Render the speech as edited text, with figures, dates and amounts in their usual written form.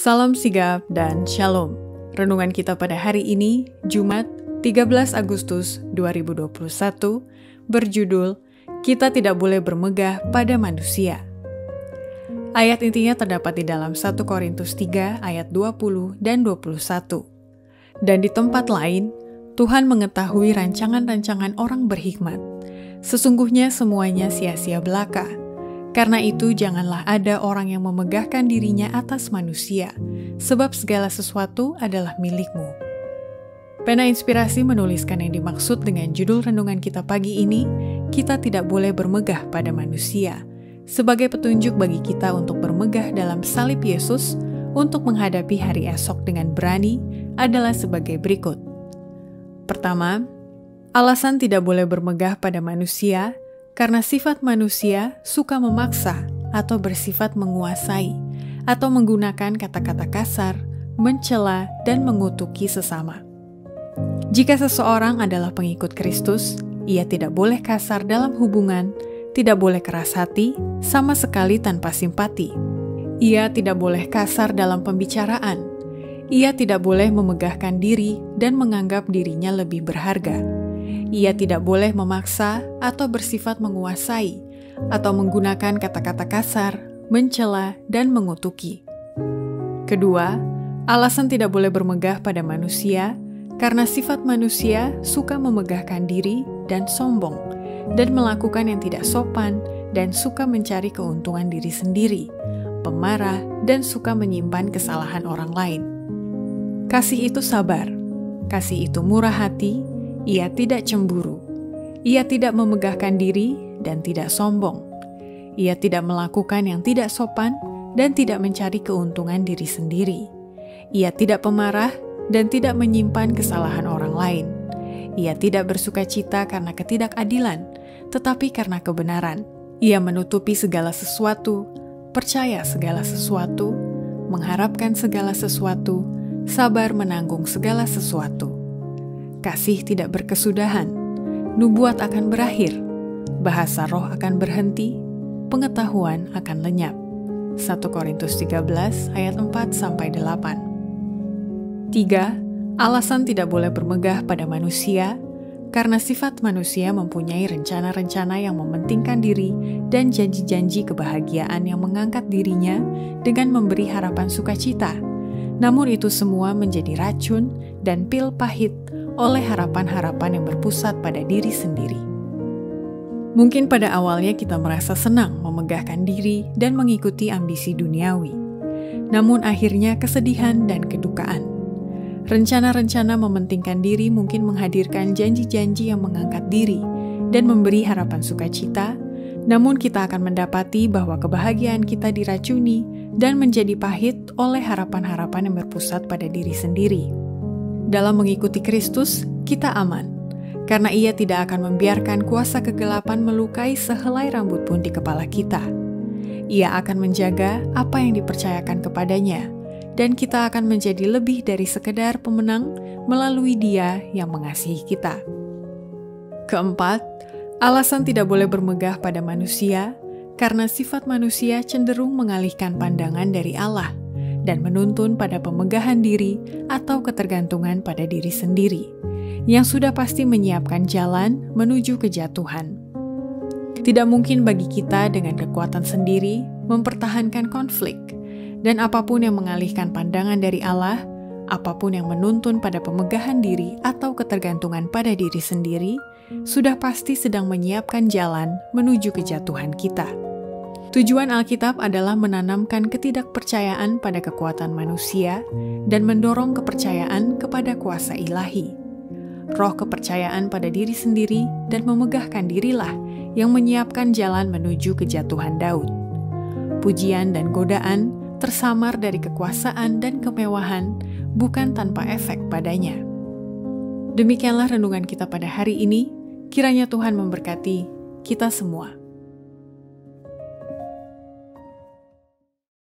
Salam sigap dan shalom. Renungan kita pada hari ini, Jumat 13 Agustus 2021, berjudul, Kita Tidak Boleh Bermegah pada Manusia. Ayat intinya terdapat di dalam 1 Korintus 3 ayat 20 dan 21. Dan di tempat lain, Tuhan mengetahui rancangan-rancangan orang berhikmat. Sesungguhnya semuanya sia-sia belaka. Karena itu janganlah ada orang yang memegahkan dirinya atas manusia, sebab segala sesuatu adalah milikmu. Pena Inspirasi menuliskan yang dimaksud dengan judul renungan kita pagi ini, kita tidak boleh bermegah pada manusia, sebagai petunjuk bagi kita untuk bermegah dalam salib Yesus untuk menghadapi hari esok dengan berani adalah sebagai berikut. Pertama, alasan tidak boleh bermegah pada manusia karena sifat manusia suka memaksa atau bersifat menguasai, atau menggunakan kata-kata kasar, mencela, dan mengutuki sesama. Jika seseorang adalah pengikut Kristus, ia tidak boleh kasar dalam hubungan, tidak boleh keras hati, sama sekali tanpa simpati. Ia tidak boleh kasar dalam pembicaraan. Ia tidak boleh memegahkan diri dan menganggap dirinya lebih berharga. Ia tidak boleh memaksa atau bersifat menguasai, atau menggunakan kata-kata kasar, mencela, dan mengutuki. Kedua, alasan tidak boleh bermegah pada manusia, karena sifat manusia suka memegahkan diri dan sombong, dan melakukan yang tidak sopan, dan suka mencari keuntungan diri sendiri, pemarah, dan suka menyimpan kesalahan orang lain. Kasih itu sabar, kasih itu murah hati, ia tidak cemburu, ia tidak memegahkan diri dan tidak sombong. Ia tidak melakukan yang tidak sopan dan tidak mencari keuntungan diri sendiri. Ia tidak pemarah dan tidak menyimpan kesalahan orang lain. Ia tidak bersukacita karena ketidakadilan, tetapi karena kebenaran. Ia menutupi segala sesuatu, percaya segala sesuatu, mengharapkan segala sesuatu, sabar menanggung segala sesuatu. Kasih tidak berkesudahan, nubuat akan berakhir, bahasa roh akan berhenti, pengetahuan akan lenyap. 1 Korintus 13 ayat 4-8. 3. Alasan tidak boleh bermegah pada manusia, karena sifat manusia mempunyai rencana-rencana yang mementingkan diri dan janji-janji kebahagiaan yang mengangkat dirinya dengan memberi harapan sukacita. Namun itu semua menjadi racun dan pil pahit oleh harapan-harapan yang berpusat pada diri sendiri. Mungkin pada awalnya kita merasa senang memegahkan diri dan mengikuti ambisi duniawi. Namun akhirnya kesedihan dan kedukaan. Rencana-rencana mementingkan diri mungkin menghadirkan janji-janji yang mengangkat diri dan memberi harapan sukacita, namun kita akan mendapati bahwa kebahagiaan kita diracuni dan menjadi pahit oleh harapan-harapan yang berpusat pada diri sendiri. Dalam mengikuti Kristus, kita aman, karena Ia tidak akan membiarkan kuasa kegelapan melukai sehelai rambut pun di kepala kita. Ia akan menjaga apa yang dipercayakan kepadanya, dan kita akan menjadi lebih dari sekedar pemenang melalui Dia yang mengasihi kita. Keempat, alasan tidak boleh bermegah pada manusia, karena sifat manusia cenderung mengalihkan pandangan dari Allah, dan menuntun pada pemegahan diri atau ketergantungan pada diri sendiri, yang sudah pasti menyiapkan jalan menuju kejatuhan. Tidak mungkin bagi kita dengan kekuatan sendiri mempertahankan konflik, dan apapun yang mengalihkan pandangan dari Allah, apapun yang menuntun pada pemegahan diri atau ketergantungan pada diri sendiri, sudah pasti sedang menyiapkan jalan menuju kejatuhan kita. Tujuan Alkitab adalah menanamkan ketidakpercayaan pada kekuatan manusia dan mendorong kepercayaan kepada kuasa ilahi. Roh kepercayaan pada diri sendiri dan memegahkan dirilah yang menyiapkan jalan menuju kejatuhan Daud. Pujian dan godaan tersamar dari kekuasaan dan kemewahan bukan tanpa efek padanya. Demikianlah renungan kita pada hari ini. Kiranya Tuhan memberkati kita semua.